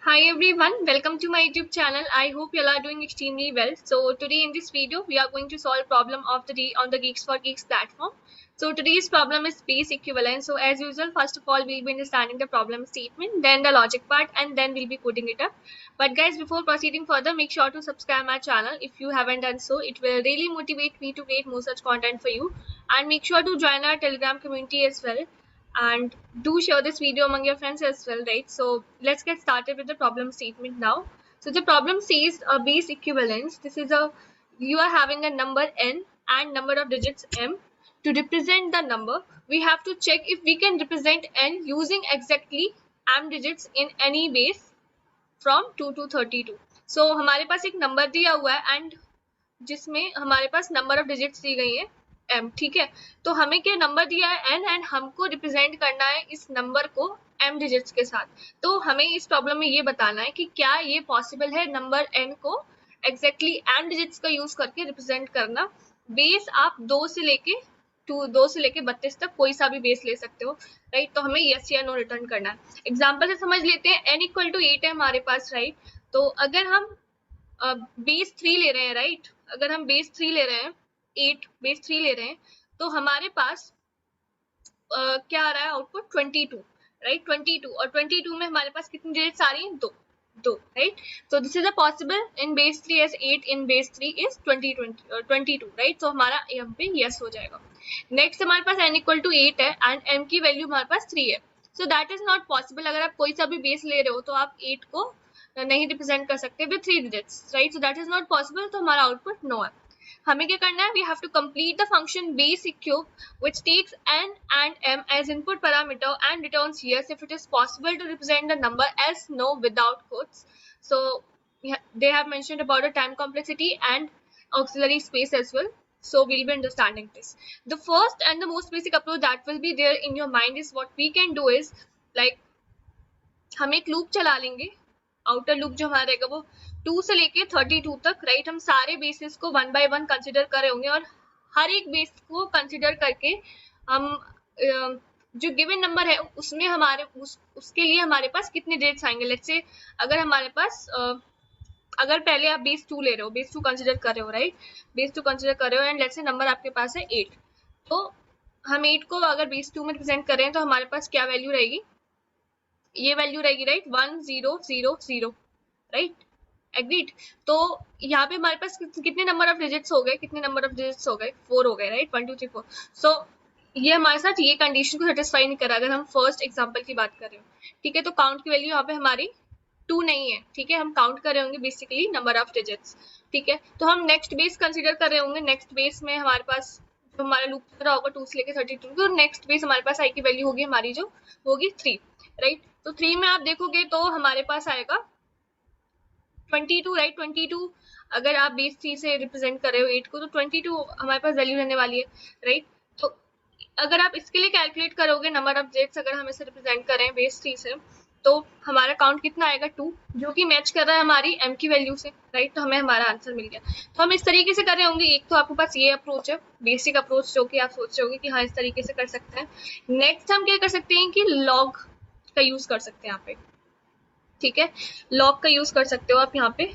Hi everyone, welcome to my YouTube channel. I hope you all are doing extremely well. So today in this video we are going to solve problem of the day on the Geeks for Geeks platform. So today's problem is base equivalence. So as usual, first of all we'll be understanding the problem statement, then the logic part, and then we'll be putting it up. But guys, before proceeding further, make sure to subscribe my channel if you haven't done so. It will really motivate me to create more such content for you. And make sure to join our Telegram community as well, and do share this video among your friends as well, right? So let's get started with the problem statement now. So the problem says a base equivalence. This is you are having a number n and number of digits m. To represent the number, we have to check if we can represent n using exactly m digits in any base from 2 to 32. So हमारे पास एक number दिया हुआ है and जिसमें हमारे पास number of digits दी गई है m, ठीक है। तो हमें क्या नंबर दिया है n एंड हमको रिप्रेजेंट करना है इस नंबर को m डिजिट्स के साथ। तो हमें इस प्रॉब्लम में ये बताना है कि क्या ये पॉसिबल है नंबर n को एग्जैक्टली m डिजिट्स का यूज करके रिप्रेजेंट करना। बेस आप 2 से लेके 32 तक कोई सा भी बेस ले सकते हो, राइट। तो हमें यस या नो रिटर्न करना है। एग्जाम्पल से समझ लेते हैं, n इक्वल टू 8 है हमारे पास, राइट। तो अगर हम बेस 3 ले रहे हैं, राइट, अगर हम बेस 3 ले रहे हैं, 8 बेस 3 ले रहे हैं, तो हमारे पास क्या आ रहा है आउटपुट 22, राइट। 22 और 22 में हमारे पास कितनी डिजिट्स आ रही हैं? दो, right. So this is a possible in base 3 as 8 in base 3 is 22, right. तो हमारा यहाँ पे यस हो जाएगा। नेक्स्ट हमारे पास n इक्वल टू 8 है एंड m की वैल्यू हमारे पास 3 है। सो दैट इज नॉट पॉसिबल। अगर आप कोई सा भी बेस ले रहे हो तो आप 8 को नहीं रिप्रेजेंट कर सकते with 3 digits, right. So that is not possible. तो हमारा आउटपुट नो है। हमें क्या करना है? We have to complete the function base इक्यूब which takes n and m as input parameter and returns yes if it is possible to represent the number as no without quotes. So they have mentioned about the time complexity and auxiliary space as well. So we'll be understanding this. The first and the most basic approach that will be there in your mind is what we can do is like हम एक loop चला लेंगे, outer loop जो हमारा रहेगा वो 2 से लेके 32 तक, राइट। हम सारे बेसिस को 1 बाय 1 कंसिडर कर रहे होंगे और हर एक बेस को कंसिडर करके हम जो गिवन नंबर है उसमें हमारे उसके लिए हमारे पास कितने डिजिट्स आएंगे। लेट्स से अगर हमारे पास अगर पहले आप बेस 2 ले रहे हो, बेस 2 कंसिडर कर रहे हो, राइट, बेस 2 कंसिडर कर रहे हो एंड लेट्स से नंबर आपके पास है 8। तो हम 8 को अगर बेस 2 में रिप्रेजेंट कर रहे हैं तो हमारे पास क्या वैल्यू रहेगी? ये वैल्यू रहेगी, राइट, 1 0 0 0, राइट, एग्रीड। तो यहाँ पे हमारे पास कितने नंबर ऑफ डिजिट्स हो गए? कितने नंबर ऑफ डिजिट्स हो गए? 4 हो गए, राइट, 1 2 3 4। सो ये हमारे साथ ये कंडीशन को सेटिस्फाई नहीं करा अगर हम फर्स्ट एग्जांपल की बात कर रहे हो, ठीक है। तो काउंट की वैल्यू यहाँ पे हमारी 2 नहीं है, ठीक है। हम काउंट कर रहे होंगे बेसिकली नंबर ऑफ डिजिट्स, ठीक है। तो हम नेक्स्ट बेस कंसिडर कर रहे होंगे। नेक्स्ट बेस में हमारे पास जो हमारा लूप चल रहा होगा 2 से लेके 32, तो नेक्स्ट बेस हमारे पास आई की वैल्यू होगी हमारी जो होगी 3, राइट। तो 3 में आप देखोगे तो हमारे पास आएगा 22, राइट। 22 अगर आप बेस 3 से रिप्रेजेंट कर रहे हो 8 को, तो 22 हमारे पास वैल्यू रहने वाली है, राइट। तो अगर आप इसके लिए कैलकुलेट करोगे नंबर ऑफ डिजिट्स, अगर हम इसे रिप्रेजेंट कर रहे हैं बेस 3 से, तो हमारा काउंट कितना आएगा? 2, जो कि मैच कर रहा है हमारी m की वैल्यू से, राइट। तो हमें हमारा आंसर मिल गया। तो हम इस तरीके से कर रहे होंगे। एक तो आपके पास ये अप्रोच है, बेसिक अप्रोच, जो कि आप सोच रहे होगे कि हाँ इस तरीके से कर सकते हैं। नेक्स्ट हम क्या कर सकते हैं कि लॉग का यूज कर सकते हैं यहाँ पे, ठीक है। लॉग का यूज कर सकते हो आप यहाँ पे,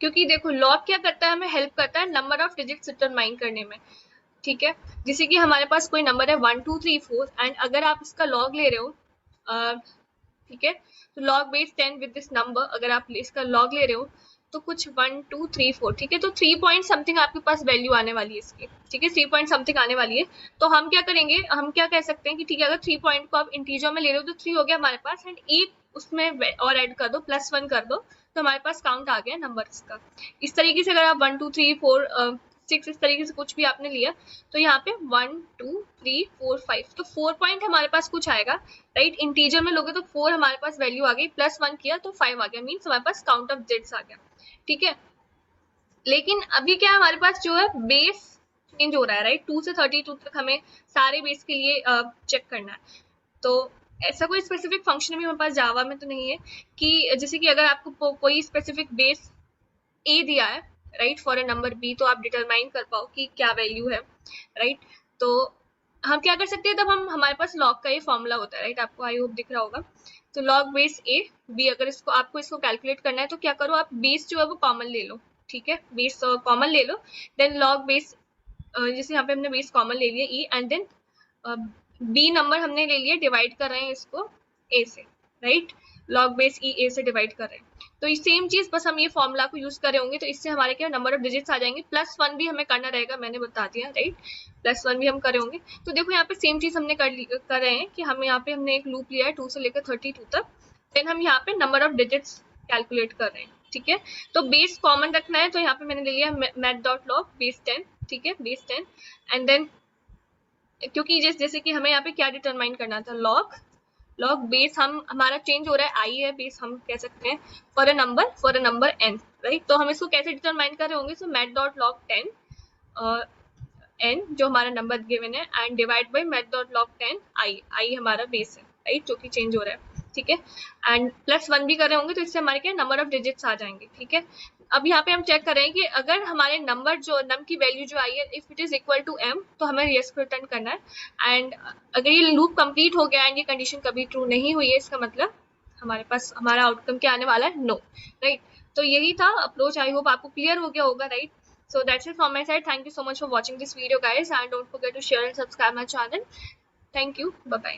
क्योंकि देखो लॉग क्या करता है, हमें हेल्प करता है नंबर ऑफ डिजिट्स डिटरमाइन करने में, ठीक है। जैसे कि हमारे पास कोई नंबर है 1 2 3 4 एंड अगर आप इसका लॉग ले रहे हो, ठीक है, तो log base 10 with this number, अगर आप इसका लॉग ले रहे हो तो कुछ 1 2 3 4, ठीक है। तो 3 पॉइंट समथिंग आपके पास वैल्यू आने वाली है इसकी, ठीक है, 3 पॉइंट समथिंग आने वाली है। तो हम क्या करेंगे, हम क्या कह सकते हैं कि ठीक है, अगर 3 पॉइंट को आप इंटीजर में ले रहे हो तो 3 हो गया हमारे पास एंड एक उसमें और ऐड कर दो, +1 कर दो, तो हमारे पास काउंट आ गया नंबर्स का। इस तरीके से अगर आप 1 2 3 4 6 इस तरीके से कुछ भी आपने लिया, तो यहाँ पे 1 2 3 4 5, तो 4 पॉइंट हमारे पास कुछ आएगा, राइट। इंटीजर में लोगे तो 4 हमारे पास वैल्यू आ गई, +1 किया तो 5 आ गया, मीन्स हमारे पास काउंट ऑफ डिजिट्स आ गया, ठीक है। लेकिन अभी क्या है, हमारे पास जो है बेस चेंज हो रहा है, राइट। 2 से 32 तक हमें सारे बेस के लिए चेक करना है। तो ऐसा कोई स्पेसिफिक फंक्शन भी हमारे पास जावा में तो नहीं है कि जैसे कि अगर आपको कोई स्पेसिफिक बेस ए दिया है, right, for a number b, तो आप डिटरमाइन कर पाओ कि क्या वैल्यू है, राइट। तो हम क्या कर सकते हैं, तब हम हमारे पास लॉग का ये फॉर्मूला होता है, राइट, आपको आई होप दिख रहा होगा। तो लॉग बेस ए बी, अगर इसको आपको इसको कैलकुलेट करना है तो क्या करो, आप बेस जो है वो कॉमन ले लो, ठीक है, बेस कॉमन ले लो, देन लॉग बेस, जैसे यहाँ पे हमने बेस कॉमन ले लिया ई, एंड देन बी नंबर हमने ले लिया, डिवाइड कर रहे हैं इसको ए से, राइट, लॉग बेस ई ए से डिवाइड कर रहे हैं। तो ये सेम चीज, बस हम ये फॉर्मूला को यूज कर रहे होंगे, तो इससे हमारे क्या नंबर ऑफ डिजिट्स आ जाएंगे, +1 भी हमें करना रहेगा, मैंने बता दिया, राइट, +1 भी हम करे होंगे। तो देखो यहाँ पे सेम चीज हमने कर रहे हैं कि हम यहाँ पे हमने एक लूप लिया है 2 से लेकर 32 तक, देन हम यहाँ पे नंबर ऑफ डिजिट्स कैलकुलेट कर रहे हैं, ठीक है। तो बेस कॉमन रखना है, तो यहाँ पे मैंने ले लिया math.log बेस 10, ठीक है, बेस 10, एंड देन क्योंकि जैसे कि हमें यहाँ पे क्या डिटरमाइन करना था, लॉग बेस, हम हमारा चेंज हो रहा है, आई है बेस, हम कह सकते हैं for a number n, right. तो हम इसको कैसे डिटरमाइन कर रहे होंगे, सो math.log 10 n जो हमारा नंबर गिवन है, एंड डिवाइड बाई math.log 10 आई हमारा बेस है, राइट, जो कि चेंज हो रहा है, ठीक है, एंड +1 भी कर रहे होंगे, तो इससे हमारे क्या नंबर ऑफ डिजिट्स आ जाएंगे, ठीक है। अब यहाँ पे हम चेक कर रहे हैं कि अगर हमारे नम की वैल्यू जो आई है, if it is equal to m, तो हमें यस को रिटर्न करना है, एंड अगर ये लूप कंप्लीट हो गया एंड ये कंडीशन कभी ट्रू नहीं हुई है, इसका मतलब हमारे पास हमारा आउटकम क्या आने वाला है, नो, राइट। तो यही था अप्रोच, आई होप आपको क्लियर हो गया होगा, right. So that's it from my side. Thank you so much for watching this video, guys, and don't forget to share and subscribe my channel. Thank you. Bye bye.